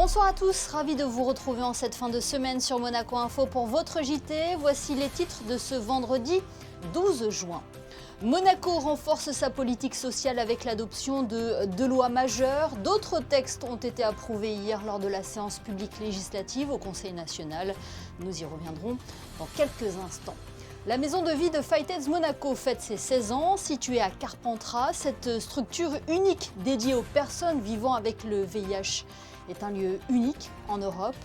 Bonsoir à tous, ravi de vous retrouver en cette fin de semaine sur Monaco Info pour votre JT. Voici les titres de ce vendredi 12 juin. Monaco renforce sa politique sociale avec l'adoption de deux lois majeures. D'autres textes ont été approuvés hier lors de la séance publique législative au Conseil national. Nous y reviendrons dans quelques instants. La maison de vie de Fighteds Monaco fête ses 16 ans. Située à Carpentras, cette structure unique dédiée aux personnes vivant avec le VIH est un lieu unique en Europe.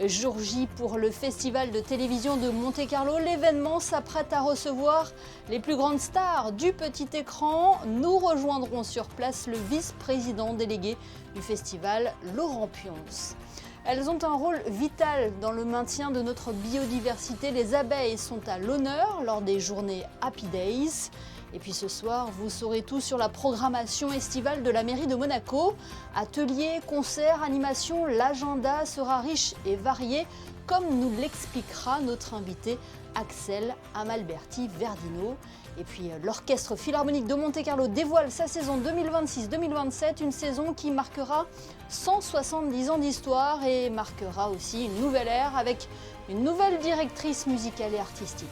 Jour J pour le festival de télévision de Monte-Carlo, l'événement s'apprête à recevoir les plus grandes stars du petit écran. Nous rejoindrons sur place le vice-président délégué du festival, Laurent Pionce. Elles ont un rôle vital dans le maintien de notre biodiversité. Les abeilles sont à l'honneur lors des journées Happy Days. Et puis ce soir, vous saurez tout sur la programmation estivale de la mairie de Monaco. Ateliers, concerts, animations, l'agenda sera riche et varié, comme nous l'expliquera notre invité Axel Amalberti Verdino. Et puis l'Orchestre Philharmonique de Monte-Carlo dévoile sa saison 2026-2027, une saison qui marquera 170 ans d'histoire et marquera aussi une nouvelle ère avec une nouvelle directrice musicale et artistique.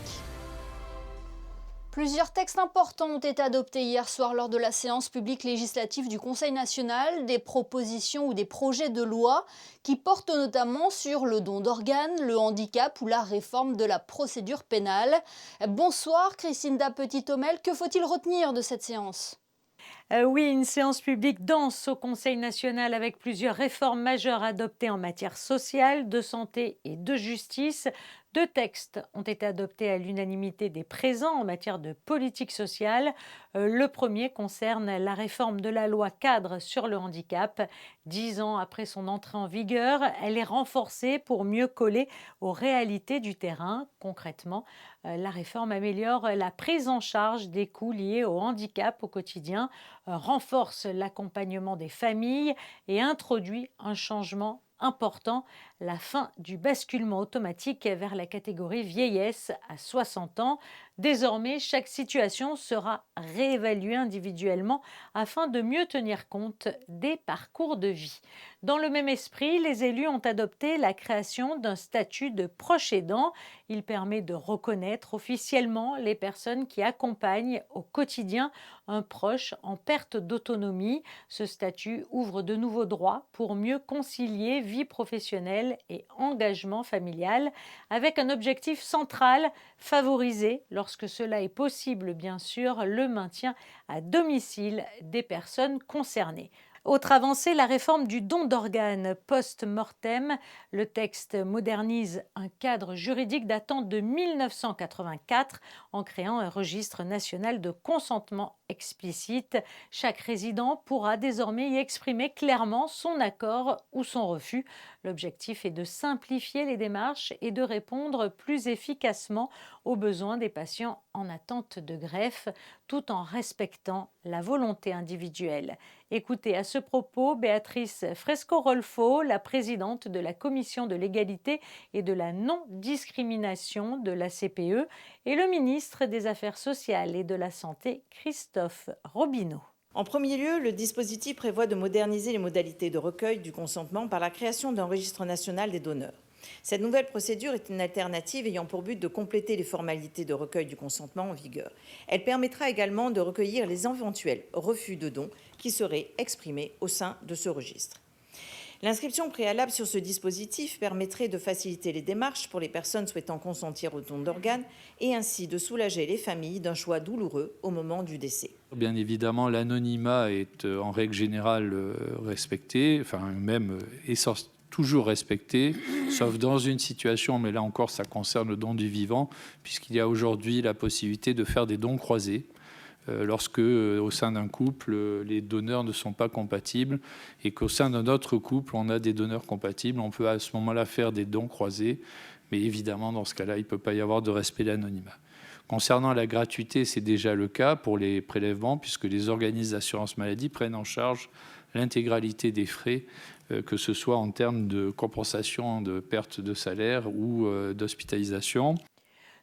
Plusieurs textes importants ont été adoptés hier soir lors de la séance publique législative du Conseil national, des propositions ou des projets de loi qui portent notamment sur le don d'organes, le handicap ou la réforme de la procédure pénale. Bonsoir Christine Petit-Homel, que faut-il retenir de cette séance ? Oui, une séance publique dense au Conseil national avec plusieurs réformes majeures adoptées en matière sociale, de santé et de justice. 2 textes ont été adoptés à l'unanimité des présents en matière de politique sociale. Le premier concerne la réforme de la loi cadre sur le handicap. 10 ans après son entrée en vigueur, elle est renforcée pour mieux coller aux réalités du terrain. Concrètement, la réforme améliore la prise en charge des coûts liés au handicap au quotidien, renforce l'accompagnement des familles et introduit un changement important, la fin du basculement automatique vers la catégorie vieillesse à 60 ans. Désormais, chaque situation sera réévaluée individuellement afin de mieux tenir compte des parcours de vie. Dans le même esprit, les élus ont adopté la création d'un statut de proche aidant. Il permet de reconnaître officiellement les personnes qui accompagnent au quotidien un proche en perte d'autonomie. Ce statut ouvre de nouveaux droits pour mieux concilier vie professionnelle et engagement familial, avec un objectif central, favoriser, lorsque cela est possible bien sûr, le maintien à domicile des personnes concernées. Autre avancée, la réforme du don d'organes post-mortem. Le texte modernise un cadre juridique datant de 1984 en créant un registre national de consentement explicite. Chaque résident pourra désormais y exprimer clairement son accord ou son refus. L'objectif est de simplifier les démarches et de répondre plus efficacement aux besoins des patients en attente de greffe, tout en respectant la volonté individuelle. Écoutez à ce propos Béatrice Fresco-Rolfo, la présidente de la Commission de l'égalité et de la non-discrimination de la CPE, et le ministre des Affaires sociales et de la Santé, Christophe Robineau. En premier lieu, le dispositif prévoit de moderniser les modalités de recueil du consentement par la création d'un registre national des donneurs. Cette nouvelle procédure est une alternative ayant pour but de compléter les formalités de recueil du consentement en vigueur. Elle permettra également de recueillir les éventuels refus de dons qui seraient exprimés au sein de ce registre. L'inscription préalable sur ce dispositif permettrait de faciliter les démarches pour les personnes souhaitant consentir au don d'organes et ainsi de soulager les familles d'un choix douloureux au moment du décès. Bien évidemment, l'anonymat est en règle générale respecté, toujours respecté, sauf dans une situation, mais là encore ça concerne le don du vivant, puisqu'il y a aujourd'hui la possibilité de faire des dons croisés. Lorsque, au sein d'un couple, les donneurs ne sont pas compatibles et qu'au sein d'un autre couple, on a des donneurs compatibles, on peut à ce moment-là faire des dons croisés, mais évidemment, dans ce cas-là, il ne peut pas y avoir de respect de l'anonymat. Concernant la gratuité, c'est déjà le cas pour les prélèvements, puisque les organismes d'assurance maladie prennent en charge l'intégralité des frais, que ce soit en termes de compensation de perte de salaire ou d'hospitalisation.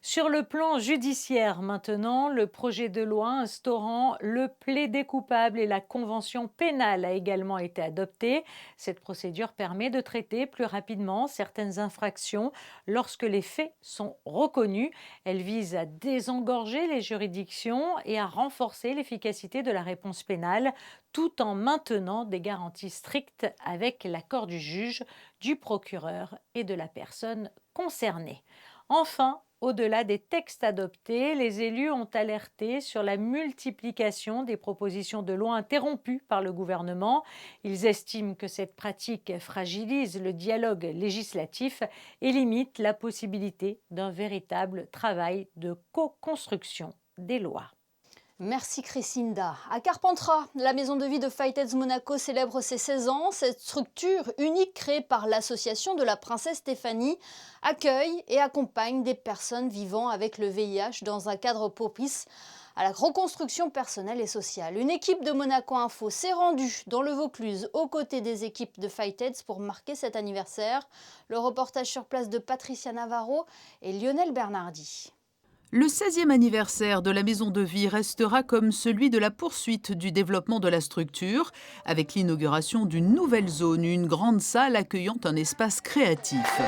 Sur le plan judiciaire maintenant, le projet de loi instaurant le plaidé coupable et la convention pénale a également été adopté. Cette procédure permet de traiter plus rapidement certaines infractions lorsque les faits sont reconnus. Elle vise à désengorger les juridictions et à renforcer l'efficacité de la réponse pénale tout en maintenant des garanties strictes avec l'accord du juge, du procureur et de la personne concernée. Enfin, au-delà des textes adoptés, les élus ont alerté sur la multiplication des propositions de loi interrompues par le gouvernement. Ils estiment que cette pratique fragilise le dialogue législatif et limite la possibilité d'un véritable travail de co-construction des lois. Merci Crescinda. À Carpentras, la maison de vie de Fighteds Monaco célèbre ses 16 ans. Cette structure unique créée par l'association de la princesse Stéphanie accueille et accompagne des personnes vivant avec le VIH dans un cadre propice à la reconstruction personnelle et sociale. Une équipe de Monaco Info s'est rendue dans le Vaucluse aux côtés des équipes de Fighteds pour marquer cet anniversaire. Le reportage sur place de Patricia Navarro et Lionel Bernardi. Le 16e anniversaire de la maison de vie restera comme celui de la poursuite du développement de la structure, avec l'inauguration d'une nouvelle zone, une grande salle accueillant un espace créatif.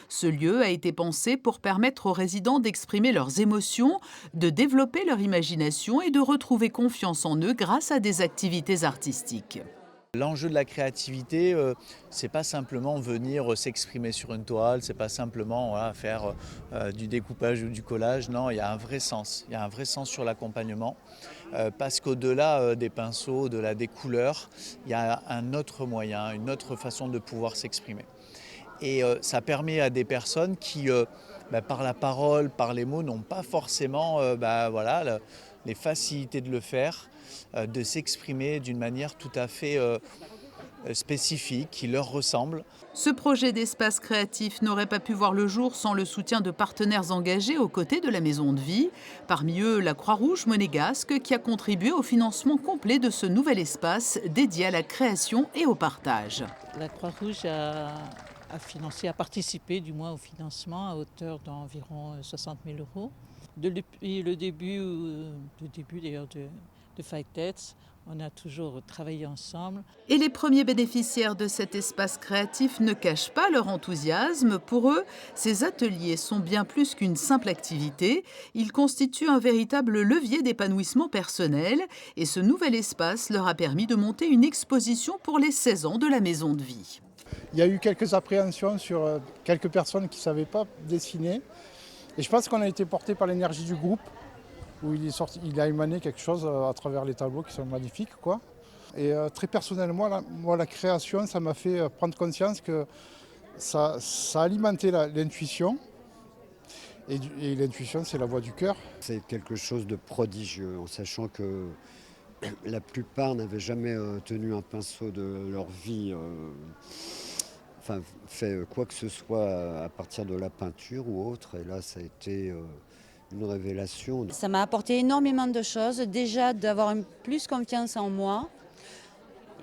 Ce lieu a été pensé pour permettre aux résidents d'exprimer leurs émotions, de développer leur imagination et de retrouver confiance en eux grâce à des activités artistiques. L'enjeu de la créativité, c'est pas simplement venir s'exprimer sur une toile, c'est pas simplement faire du découpage ou du collage. Non, il y a un vrai sens. Il y a un vrai sens sur l'accompagnement, parce qu'au-delà des pinceaux, au-delà des couleurs, il y a un autre moyen, une autre façon de pouvoir s'exprimer. Et ça permet à des personnes qui, par la parole, par les mots, n'ont pas forcément les facilités de le faire, de s'exprimer d'une manière tout à fait spécifique, qui leur ressemble. Ce projet d'espace créatif n'aurait pas pu voir le jour sans le soutien de partenaires engagés aux côtés de la maison de vie. Parmi eux, la Croix-Rouge monégasque qui a contribué au financement complet de ce nouvel espace dédié à la création et au partage. La Croix-Rouge a participé du moins au financement à hauteur d'environ 60 000 €. Depuis le début d'ailleurs de Fighteds, on a toujours travaillé ensemble. Et les premiers bénéficiaires de cet espace créatif ne cachent pas leur enthousiasme. Pour eux, ces ateliers sont bien plus qu'une simple activité. Ils constituent un véritable levier d'épanouissement personnel. Et ce nouvel espace leur a permis de monter une exposition pour les 16 ans de la maison de vie. Il y a eu quelques appréhensions sur quelques personnes qui ne savaient pas dessiner. Et je pense qu'on a été porté par l'énergie du groupe, où il a émané quelque chose à travers les tableaux qui sont magnifiques, quoi. Et très personnellement, la création, ça m'a fait prendre conscience que ça alimentait l'intuition. Et l'intuition, c'est la voix du cœur. C'est quelque chose de prodigieux, en sachant que la plupart n'avaient jamais tenu un pinceau de leur vie, fait quoi que ce soit à partir de la peinture ou autre. Et là, ça a été une révélation. Ça m'a apporté énormément de choses. Déjà, d'avoir plus confiance en moi.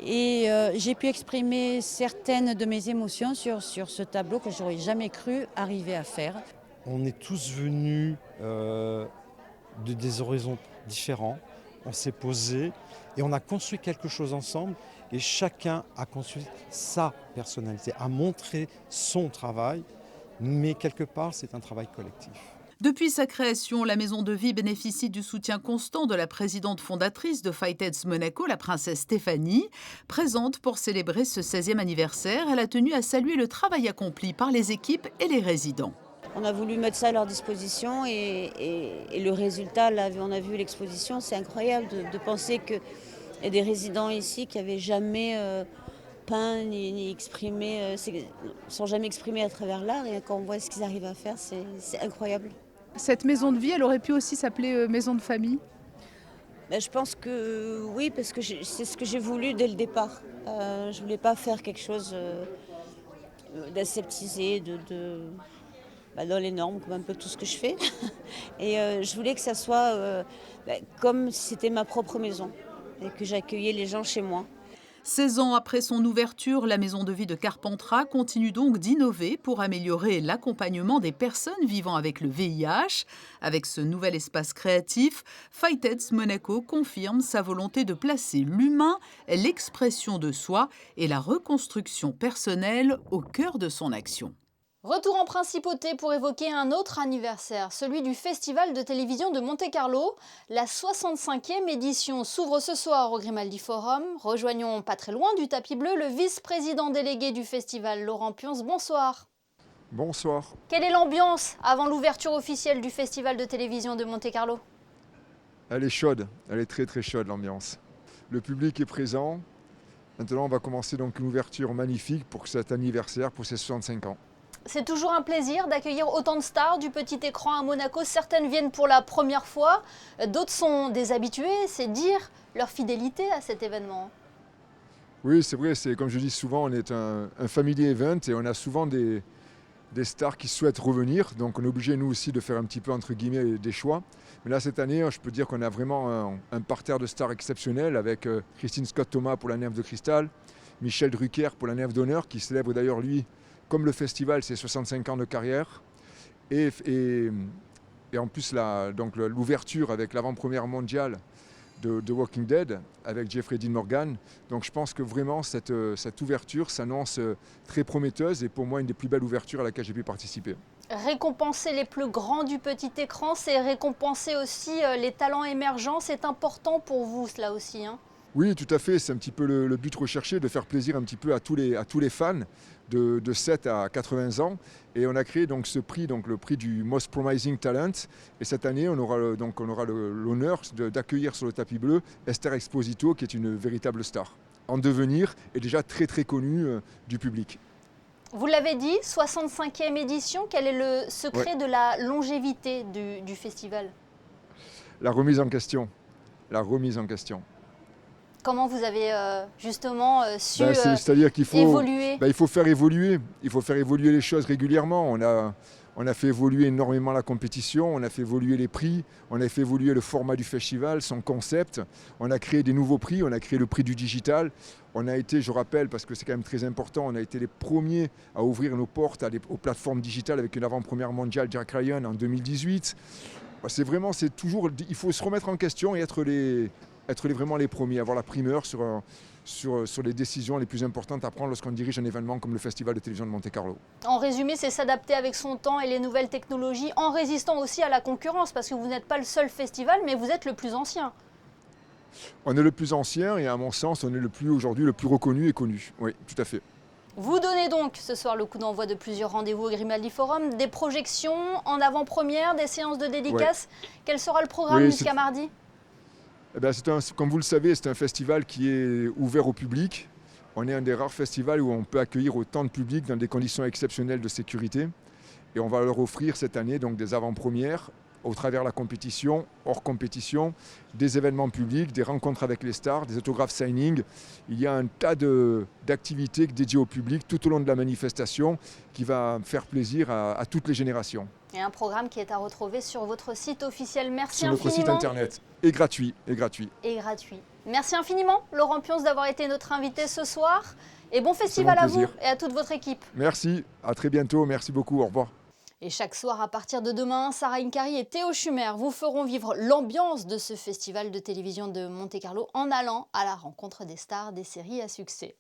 Et j'ai pu exprimer certaines de mes émotions sur ce tableau que je n'aurais jamais cru arriver à faire. On est tous venus de des horizons différents. On s'est posé et on a construit quelque chose ensemble. Et chacun a construit sa personnalité, a montré son travail. Mais quelque part, c'est un travail collectif. Depuis sa création, la maison de vie bénéficie du soutien constant de la présidente fondatrice de Fighteds Monaco, la princesse Stéphanie. Présente pour célébrer ce 16e anniversaire, elle a tenu à saluer le travail accompli par les équipes et les résidents. On a voulu mettre ça à leur disposition et le résultat, là, on a vu l'exposition, c'est incroyable de penser qu'il y a des résidents ici qui n'avaient jamais peint ni exprimé, sont jamais exprimés à travers l'art, et quand on voit ce qu'ils arrivent à faire, c'est incroyable. Cette maison de vie, elle aurait pu aussi s'appeler maison de famille ? Je pense que oui, parce que c'est ce que j'ai voulu dès le départ. Je ne voulais pas faire quelque chose d'aseptisé, dans les normes, comme un peu tout ce que je fais. Et je voulais que ça soit comme si c'était ma propre maison et que j'accueillais les gens chez moi. 16 ans après son ouverture, la maison de vie de Carpentras continue donc d'innover pour améliorer l'accompagnement des personnes vivant avec le VIH. Avec ce nouvel espace créatif, Fightheads Monaco confirme sa volonté de placer l'humain, l'expression de soi et la reconstruction personnelle au cœur de son action. Retour en principauté pour évoquer un autre anniversaire, celui du Festival de télévision de Monte-Carlo. La 65e édition s'ouvre ce soir au Grimaldi Forum. Rejoignons pas très loin du tapis bleu le vice-président délégué du festival, Laurent Pionce. Bonsoir. Bonsoir. Quelle est l'ambiance avant l'ouverture officielle du Festival de télévision de Monte-Carlo? Elle est chaude, elle est très très chaude l'ambiance. Le public est présent. Maintenant on va commencer donc une ouverture magnifique pour cet anniversaire, pour ses 65 ans. C'est toujours un plaisir d'accueillir autant de stars du petit écran à Monaco. Certaines viennent pour la première fois, d'autres sont des habitués. C'est dire leur fidélité à cet événement. Oui, c'est vrai, comme je dis souvent, on est un family event et on a souvent des stars qui souhaitent revenir. Donc on est obligé nous aussi de faire un petit peu entre guillemets des choix. Mais là cette année, je peux dire qu'on a vraiment un parterre de stars exceptionnel avec Christine Scott-Thomas pour la Nymphe de Cristal, Michel Drucker pour la Nymphe d'honneur qui célèbre d'ailleurs lui, comme le festival, c'est 65 ans de carrière. Et en plus, l'ouverture avec l'avant-première mondiale de Walking Dead avec Jeffrey Dean Morgan. Donc je pense que vraiment cette ouverture s'annonce très prometteuse et pour moi une des plus belles ouvertures à laquelle j'ai pu participer. Récompenser les plus grands du petit écran, c'est récompenser aussi les talents émergents. C'est important pour vous, cela aussi, hein? Oui, tout à fait. C'est un petit peu le but recherché, de faire plaisir un petit peu à tous les fans de 7 à 80 ans. Et on a créé donc ce prix, donc le prix du Most Promising Talent. Et cette année, on aura l'honneur d'accueillir sur le tapis bleu Esther Exposito, qui est une véritable star en devenir et déjà très très connue du public. Vous l'avez dit, 65e édition. Quel est le secret de la longévité du festival? La remise en question. La remise en question. Comment vous avez justement su c'est-à-dire qu'il faut évoluer? Il faut faire évoluer. Il faut faire évoluer les choses régulièrement. On a fait évoluer énormément la compétition, on a fait évoluer les prix, on a fait évoluer le format du festival, son concept. On a créé des nouveaux prix, on a créé le prix du digital. On a été, je rappelle, parce que c'est quand même très important, on a été les premiers à ouvrir nos portes aux plateformes digitales avec une avant-première mondiale Jack Ryan en 2018. Il faut se remettre en question et être vraiment les premiers, avoir la primeur sur les décisions les plus importantes à prendre lorsqu'on dirige un événement comme le Festival de télévision de Monte-Carlo. En résumé, c'est s'adapter avec son temps et les nouvelles technologies, en résistant aussi à la concurrence, parce que vous n'êtes pas le seul festival, mais vous êtes le plus ancien. On est le plus ancien et à mon sens, on est aujourd'hui le plus reconnu et connu. Oui, tout à fait. Vous donnez donc ce soir le coup d'envoi de plusieurs rendez-vous au Grimaldi Forum, des projections en avant-première, des séances de dédicaces. Ouais. Quel sera le programme jusqu'à mardi ? Comme vous le savez, c'est un festival qui est ouvert au public. On est un des rares festivals où on peut accueillir autant de public dans des conditions exceptionnelles de sécurité. Et on va leur offrir cette année donc des avant-premières au travers de la compétition, hors compétition, des événements publics, des rencontres avec les stars, des autographes signing. Il y a un tas d'activités dédiées au public tout au long de la manifestation qui va faire plaisir à toutes les générations. Et un programme qui est à retrouver sur votre site officiel. Merci sur infiniment. Sur notre site internet. Et gratuit. Merci infiniment, Laurent Pionce, d'avoir été notre invité ce soir. Et bon festival à vous et à toute votre équipe. Merci, à très bientôt. Merci beaucoup, au revoir. Et chaque soir, à partir de demain, Sarah Inkari et Théo Schumer vous feront vivre l'ambiance de ce festival de télévision de Monte-Carlo en allant à la rencontre des stars des séries à succès.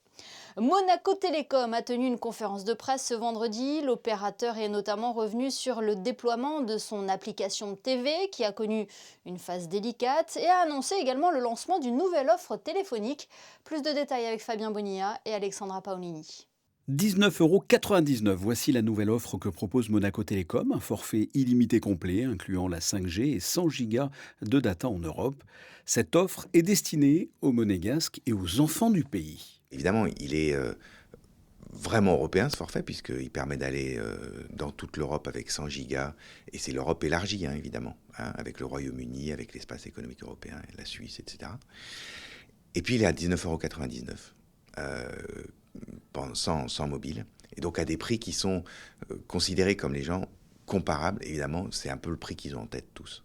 Monaco Télécom a tenu une conférence de presse ce vendredi. L'opérateur est notamment revenu sur le déploiement de son application TV qui a connu une phase délicate et a annoncé également le lancement d'une nouvelle offre téléphonique. Plus de détails avec Fabien Bonilla et Alexandra Paolini. 19,99 €, voici la nouvelle offre que propose Monaco Télécom, un forfait illimité complet incluant la 5G et 100 Go de data en Europe. Cette offre est destinée aux Monégasques et aux enfants du pays. Évidemment, il est vraiment européen ce forfait puisqu'il permet d'aller dans toute l'Europe avec 100 Go et c'est l'Europe élargie évidemment, avec le Royaume-Uni, avec l'espace économique européen, la Suisse, etc. Et puis il est à 19,99 €. Sans mobile, et donc à des prix qui sont considérés comme les gens comparables, évidemment, c'est un peu le prix qu'ils ont en tête tous.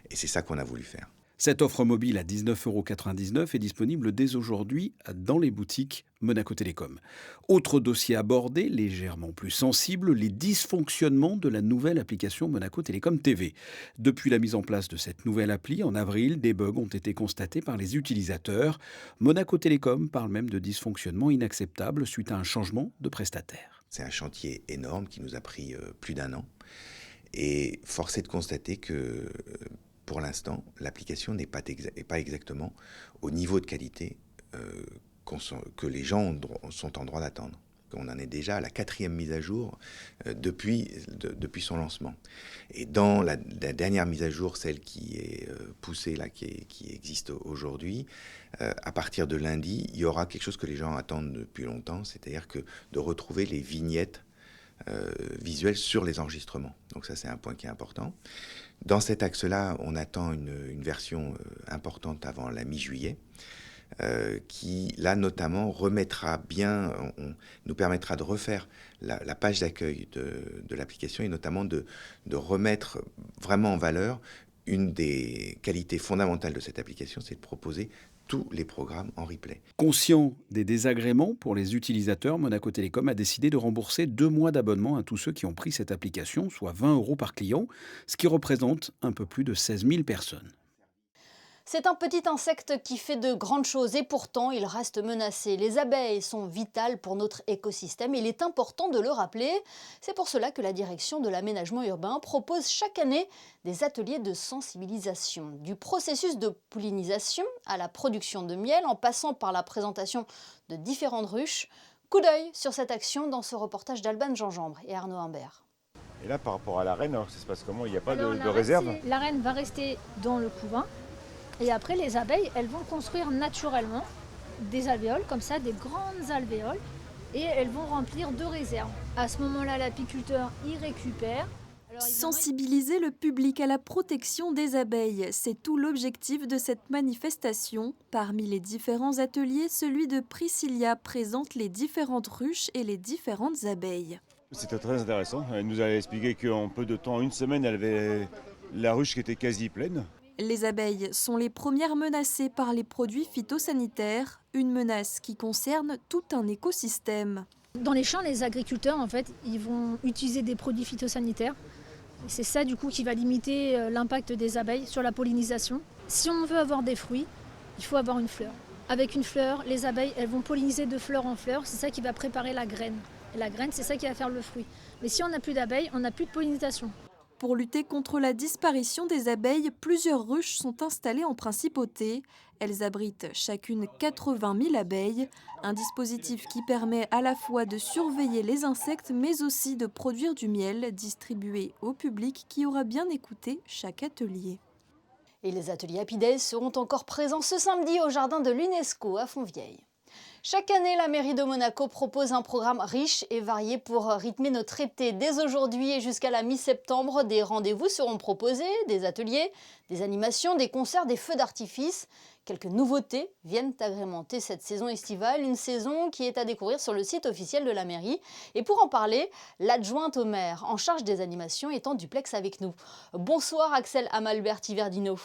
Et c'est ça qu'on a voulu faire. Cette offre mobile à 19,99 € est disponible dès aujourd'hui dans les boutiques Monaco Télécom. Autre dossier abordé, légèrement plus sensible, les dysfonctionnements de la nouvelle application Monaco Télécom TV. Depuis la mise en place de cette nouvelle appli, en avril, des bugs ont été constatés par les utilisateurs. Monaco Télécom parle même de dysfonctionnements inacceptables suite à un changement de prestataire. C'est un chantier énorme qui nous a pris plus d'1 an. Et force est de constater que, pour l'instant, l'application n'est pas exactement au niveau de qualité que les gens sont en droit d'attendre. On en est déjà à la 4e mise à jour depuis son lancement. Et dans la dernière mise à jour, celle qui est poussée, là, qui existe aujourd'hui, à partir de lundi, il y aura quelque chose que les gens attendent depuis longtemps, c'est-à-dire de retrouver les vignettes visuelles sur les enregistrements. Donc ça, c'est un point qui est important. Dans cet axe-là, on attend une version importante avant la mi-juillet, qui, là, notamment, nous permettra de refaire la page d'accueil de l'application et notamment de remettre vraiment en valeur une des qualités fondamentales de cette application, c'est de proposer tous les programmes en replay. Conscient des désagréments pour les utilisateurs, Monaco Télécom a décidé de rembourser 2 mois d'abonnement à tous ceux qui ont pris cette application, soit 20 € par client, ce qui représente un peu plus de 16 000 personnes. C'est un petit insecte qui fait de grandes choses et pourtant il reste menacé. Les abeilles sont vitales pour notre écosystème et il est important de le rappeler. C'est pour cela que la direction de l'aménagement urbain propose chaque année des ateliers de sensibilisation. Du processus de pollinisation à la production de miel en passant par la présentation de différentes ruches. Coup d'œil sur cette action dans ce reportage d'Alban Gingembre et Arnaud Humbert. Et là par rapport à la reine, alors ça se passe comment? Il n'y a pas de réserve? La reine va rester dans le couvain. Et après, les abeilles, elles vont construire naturellement des alvéoles, comme ça, des grandes alvéoles, et elles vont remplir de réserves. À ce moment-là, l'apiculteur y récupère. Sensibiliser le public à la protection des abeilles, c'est tout l'objectif de cette manifestation. Parmi les différents ateliers, celui de Priscilla présente les différentes ruches et les différentes abeilles. C'était très intéressant. Elle nous a expliqué qu'en peu de temps, 1 semaine, elle avait la ruche qui était quasi pleine. Les abeilles sont les premières menacées par les produits phytosanitaires, une menace qui concerne tout un écosystème. Dans les champs, les agriculteurs, en fait, ils vont utiliser des produits phytosanitaires. C'est ça, du coup, qui va limiter l'impact des abeilles sur la pollinisation. Si on veut avoir des fruits, il faut avoir une fleur. Avec une fleur, les abeilles, elles vont polliniser de fleur en fleur. C'est ça qui va préparer la graine. Et la graine, c'est ça qui va faire le fruit. Mais si on n'a plus d'abeilles, on n'a plus de pollinisation. Pour lutter contre la disparition des abeilles, plusieurs ruches sont installées en principauté. Elles abritent chacune 80 000 abeilles, un dispositif qui permet à la fois de surveiller les insectes mais aussi de produire du miel distribué au public qui aura bien écouté chaque atelier. Et les ateliers Happy Days seront encore présents ce samedi au jardin de l'UNESCO à Fontvieille. Chaque année, la mairie de Monaco propose un programme riche et varié pour rythmer notre été. Dès aujourd'hui et jusqu'à la mi-septembre, des rendez-vous seront proposés, des ateliers, des animations, des concerts, des feux d'artifice. Quelques nouveautés viennent agrémenter cette saison estivale, une saison qui est à découvrir sur le site officiel de la mairie. Et pour en parler, l'adjointe au maire en charge des animations est en duplex avec nous. Bonsoir Axel Amalberti-Verdino.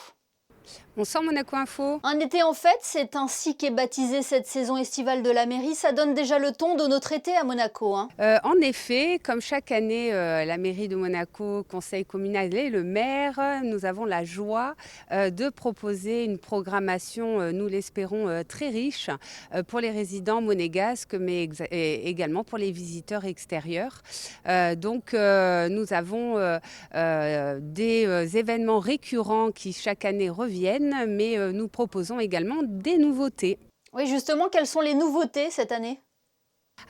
Bonsoir Monaco Info. Un été en fête, c'est ainsi qu'est baptisée cette saison estivale de la mairie. Ça donne déjà le ton de notre été à Monaco. En effet, comme chaque année, la mairie de Monaco, conseil communal et le maire, nous avons la joie de proposer une programmation, nous l'espérons, très riche pour les résidents monégasques, mais également pour les visiteurs extérieurs. Donc nous avons des événements récurrents qui chaque année reviennent, mais nous proposons également des nouveautés. Oui, justement, quelles sont les nouveautés cette année ?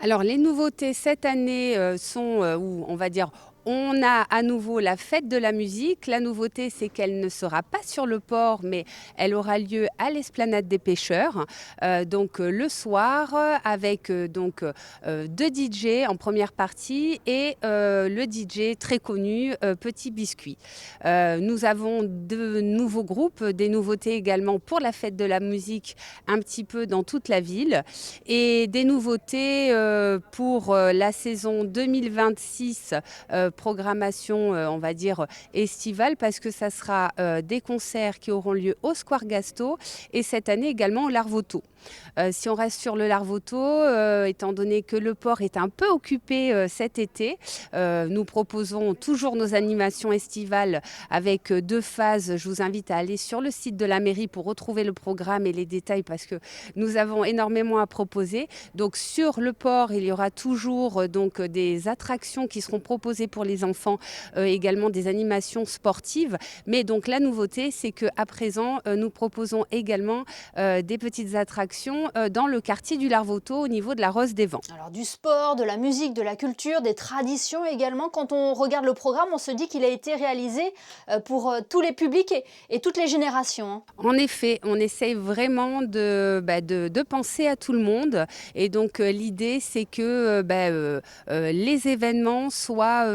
Alors, les nouveautés cette année sont, on va dire, on a à nouveau la fête de la musique. La nouveauté, c'est qu'elle ne sera pas sur le port, mais elle aura lieu à l'esplanade des pêcheurs. Donc le soir, avec donc 2 DJ en première partie et le DJ très connu, Petit Biscuit. Nous avons de nouveaux groupes, des nouveautés également pour la fête de la musique, un petit peu dans toute la ville. Et des nouveautés pour la saison 2026 programmation, on va dire, estivale, parce que ça sera des concerts qui auront lieu au Square Gasto et cette année également au Larvoto. Si on reste sur le Larvoto, étant donné que le port est un peu occupé cet été, nous proposons toujours nos animations estivales avec 2 phases. Je vous invite à aller sur le site de la mairie pour retrouver le programme et les détails parce que nous avons énormément à proposer. Donc sur le port, il y aura toujours donc des attractions qui seront proposées pour les enfants, également des animations sportives. Mais donc la nouveauté, c'est qu'à présent, nous proposons également des petites attractions dans le quartier du Larvoto au niveau de la Rose des Vents. Alors du sport, de la musique, de la culture, des traditions également. Quand on regarde le programme, on se dit qu'il a été réalisé pour tous les publics et toutes les générations. En effet, on essaye vraiment de penser à tout le monde. Et donc l'idée, c'est que les événements soient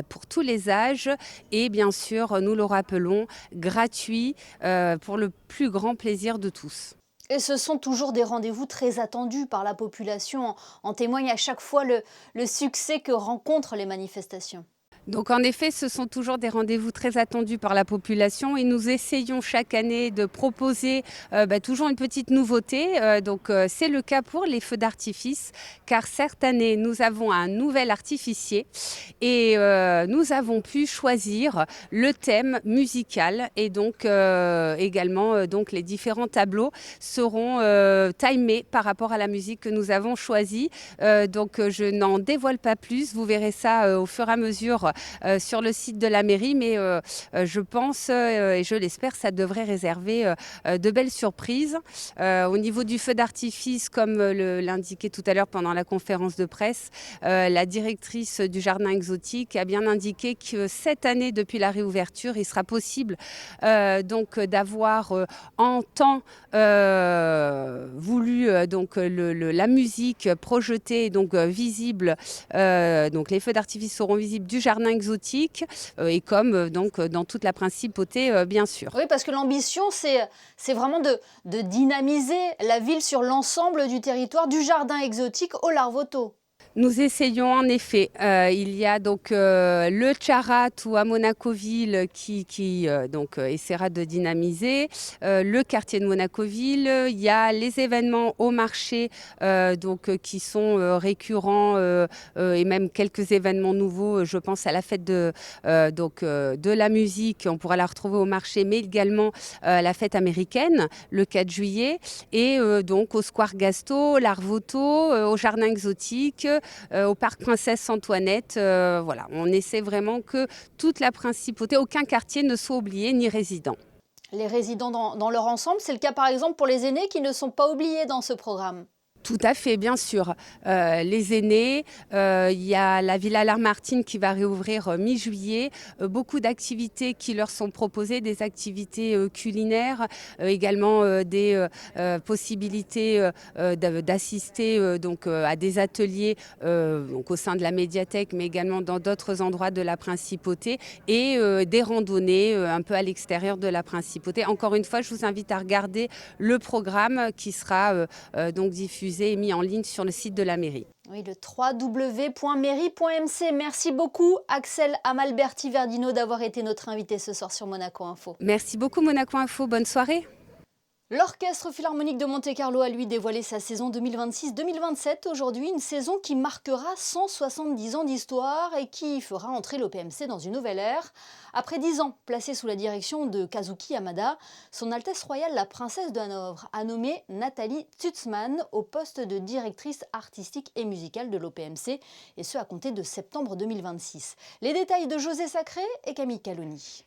pour tous les âges et bien sûr, nous le rappelons, gratuits pour le plus grand plaisir de tous. Et ce sont toujours des rendez-vous très attendus par la population. En témoigne à chaque fois le succès que rencontrent les manifestations. Donc en effet, ce sont toujours des rendez-vous très attendus par la population et nous essayons chaque année de proposer toujours une petite nouveauté. C'est le cas pour les feux d'artifice, car cette année, nous avons un nouvel artificier et nous avons pu choisir le thème musical et donc également les différents tableaux seront timés par rapport à la musique que nous avons choisie. Je n'en dévoile pas plus, vous verrez ça au fur et à mesure sur le site de la mairie, mais je pense et je l'espère, ça devrait réserver de belles surprises. Au niveau du feu d'artifice, comme l'indiquait tout à l'heure pendant la conférence de presse, la directrice du jardin exotique a bien indiqué que cette année, depuis la réouverture, il sera possible d'avoir en temps voulu la musique projetée, visible. Les feux d'artifice seront visibles du jardin exotique et comme dans toute la principauté, bien sûr. Oui, parce que l'ambition, c'est vraiment de dynamiser la ville sur l'ensemble du territoire, du jardin exotique au Larvoto. Nous essayons en effet. Il y a le Charat ou à Monacoville qui essaiera de dynamiser le quartier de Monacoville. Il y a les événements au marché qui sont récurrents et même quelques événements nouveaux. Je pense à la fête de la musique. On pourra la retrouver au marché, mais également la fête américaine le 4 juillet et au Square Gasto, Larvoto, au jardin exotique. Au parc Princesse Antoinette. On essaie vraiment que toute la principauté, aucun quartier ne soit oublié ni résident. Les résidents dans leur ensemble, c'est le cas par exemple pour les aînés qui ne sont pas oubliés dans ce programme. Tout à fait, bien sûr. Les aînés, il y a la Villa Lamartine qui va réouvrir mi-juillet. Beaucoup d'activités qui leur sont proposées, des activités culinaires, également des possibilités d'assister à des ateliers au sein de la médiathèque, mais également dans d'autres endroits de la principauté et des randonnées un peu à l'extérieur de la principauté. Encore une fois, je vous invite à regarder le programme qui sera diffusé et mis en ligne sur le site de la mairie. Oui, le www.mairie.mc. Merci beaucoup, Axel Amalberti-Verdino, d'avoir été notre invité ce soir sur Monaco Info. Merci beaucoup, Monaco Info. Bonne soirée. L'Orchestre Philharmonique de Monte-Carlo a lui dévoilé sa saison 2026-2027. Aujourd'hui, une saison qui marquera 170 ans d'histoire et qui fera entrer l'OPMC dans une nouvelle ère. Après 10 ans placé sous la direction de Kazuki Yamada, Son Altesse Royale la Princesse de Hanovre a nommé Nathalie Tutzmann au poste de directrice artistique et musicale de l'OPMC, et ce à compter de septembre 2026. Les détails de José Sacré et Camille Caloni.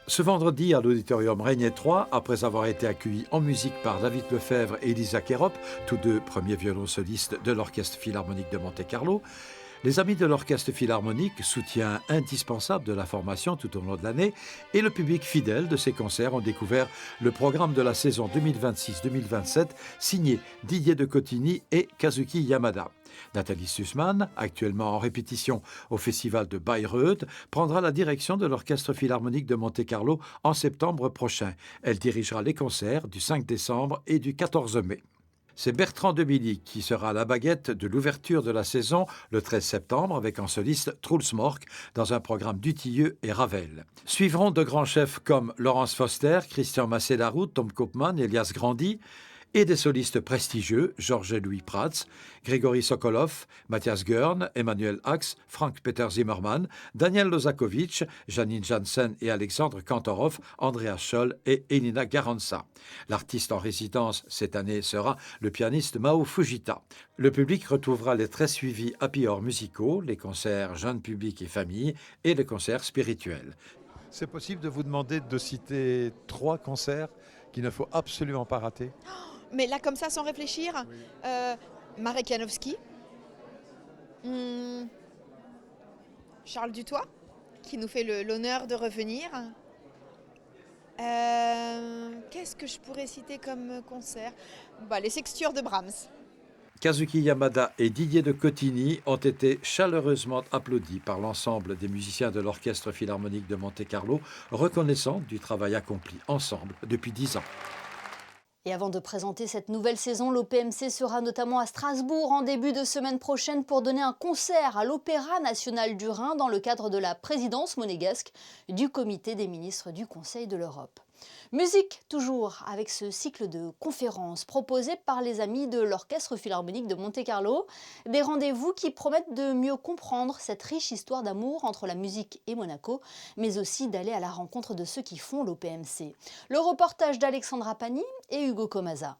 Ce vendredi, à l'auditorium Régnier 3, après avoir été accueillis en musique par David Lefebvre et Elisa Kerop, tous deux premiers violoncellistes de l'Orchestre Philharmonique de Monte-Carlo, Les Amis de l'Orchestre Philharmonique, soutien indispensable de la formation tout au long de l'année, et le public fidèle de ces concerts ont découvert le programme de la saison 2026-2027 signé Didier de Cotigny et Kazuki Yamada. Nathalie Sussman, actuellement en répétition au Festival de Bayreuth, prendra la direction de l'Orchestre Philharmonique de Monte-Carlo en septembre prochain. Elle dirigera les concerts du 5 décembre et du 14 mai. C'est Bertrand Demilly qui sera à la baguette de l'ouverture de la saison le 13 septembre avec en soliste Truls Mork dans un programme Dutilleux et Ravel. Suivront de grands chefs comme Laurence Foster, Christian Massé-Laroux, Tom Koopman, Elias Grandi, et des solistes prestigieux, Georges-Louis Prats, Grégory Sokolov, Matthias Görn, Emmanuel Ax, Frank-Peter Zimmermann, Daniel Lozakovitch, Janine Janssen et Alexandre Kantorov, Andreas Scholl et Elina Garanza. L'artiste en résidence cette année sera le pianiste Mao Fujita. Le public retrouvera les très suivis happy hour musicaux, les concerts jeunes publics et familles et les concerts spirituels. C'est possible de vous demander de citer 3 concerts qu'il ne faut absolument pas rater? Mais là, comme ça, sans réfléchir, Marek Janowski, Charles Dutoit, qui nous fait l'honneur de revenir. Qu'est-ce que je pourrais citer comme concert? Les Sextuors de Brahms. Kazuki Yamada et Didier de Cotigny ont été chaleureusement applaudis par l'ensemble des musiciens de l'Orchestre Philharmonique de Monte-Carlo, reconnaissant du travail accompli ensemble depuis 10 ans. Et avant de présenter cette nouvelle saison, l'OPMC sera notamment à Strasbourg en début de semaine prochaine pour donner un concert à l'Opéra national du Rhin dans le cadre de la présidence monégasque du Comité des ministres du Conseil de l'Europe. Musique toujours avec ce cycle de conférences proposées par les amis de l'Orchestre Philharmonique de Monte-Carlo. Des rendez-vous qui promettent de mieux comprendre cette riche histoire d'amour entre la musique et Monaco, mais aussi d'aller à la rencontre de ceux qui font l'OPMC. Le reportage d'Alexandra Pani et Hugo Comasa.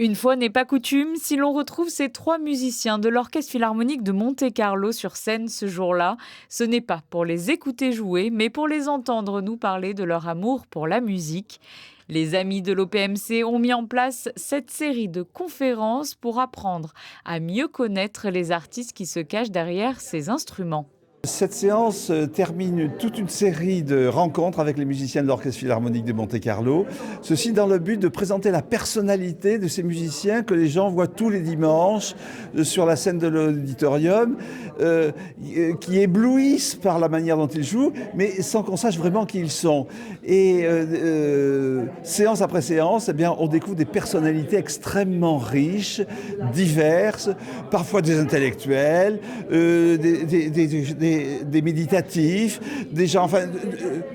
Une fois n'est pas coutume, si l'on retrouve ces 3 musiciens de l'Orchestre Philharmonique de Monte-Carlo sur scène ce jour-là, ce n'est pas pour les écouter jouer, mais pour les entendre nous parler de leur amour pour la musique. Les amis de l'OPMC ont mis en place cette série de conférences pour apprendre à mieux connaître les artistes qui se cachent derrière ces instruments. Cette séance termine toute une série de rencontres avec les musiciens de l'Orchestre Philharmonique de Monte-Carlo. Ceci dans le but de présenter la personnalité de ces musiciens que les gens voient tous les dimanches sur la scène de l'auditorium, qui éblouissent par la manière dont ils jouent, mais sans qu'on sache vraiment qui ils sont. Et séance après séance, on découvre des personnalités extrêmement riches, diverses, parfois des intellectuels, des méditatifs, des gens,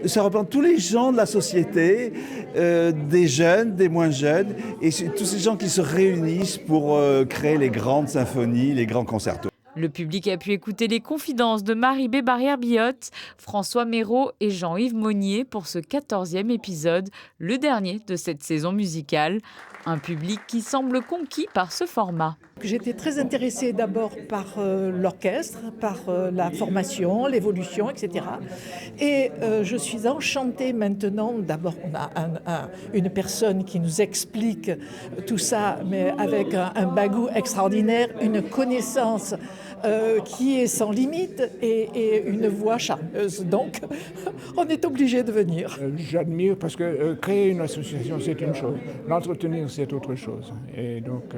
ça représente tous les gens de la société, des jeunes, des moins jeunes, et tous ces gens qui se réunissent pour créer les grandes symphonies, les grands concertos. Le public a pu écouter les confidences de Marie-Bé Barrière-Billotte, François Méraud et Jean-Yves Monnier pour ce 14e épisode, le dernier de cette saison musicale. Un public qui semble conquis par ce format. J'étais très intéressée d'abord par l'orchestre, par la formation, l'évolution, etc. Et je suis enchantée maintenant. D'abord, on a une personne qui nous explique tout ça, mais avec un bagou extraordinaire, une connaissance qui est sans limite et une voix charmeuse. Donc, on est obligé de venir. J'admire parce que créer une association, c'est une chose. L'entretenir, c'est autre chose. Et donc,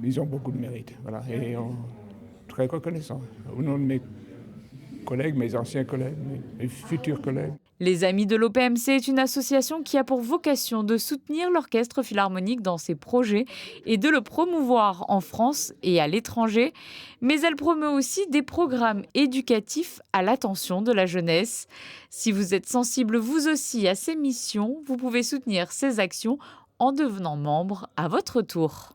ils ont beaucoup de mérite. Voilà. Et on est très reconnaissant. Au nom de mes collègues, mes anciens collègues, mes futurs collègues. Les Amis de l'OPMC est une association qui a pour vocation de soutenir l'Orchestre Philharmonique dans ses projets et de le promouvoir en France et à l'étranger. Mais elle promeut aussi des programmes éducatifs à l'attention de la jeunesse. Si vous êtes sensible vous aussi à ces missions, vous pouvez soutenir ces actions en devenant membre à votre tour.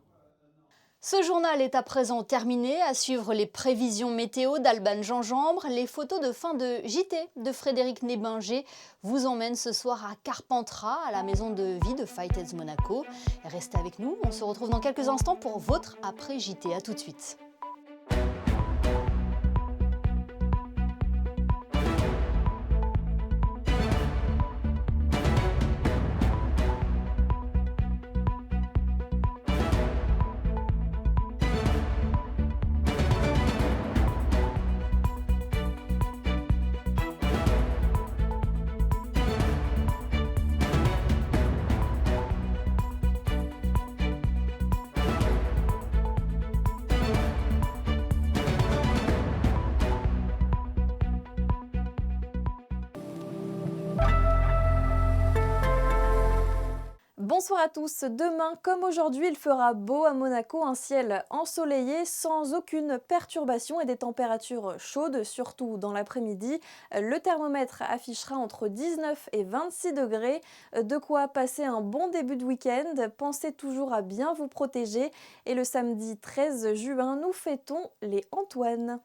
Ce journal est à présent terminé. À suivre les prévisions météo d'Alban Gingembre. Les photos de fin de JT de Frédéric Nébinger vous emmènent ce soir à Carpentras, à la maison de vie de Fighters Monaco. Restez avec nous, on se retrouve dans quelques instants pour votre après JT. À tout de suite. Bonsoir à tous. Demain, comme aujourd'hui, il fera beau à Monaco, un ciel ensoleillé sans aucune perturbation et des températures chaudes, surtout dans l'après-midi. Le thermomètre affichera entre 19 et 26 degrés. De quoi passer un bon début de week-end. Pensez toujours à bien vous protéger. Et le samedi 13 juin, nous fêtons les Antoine.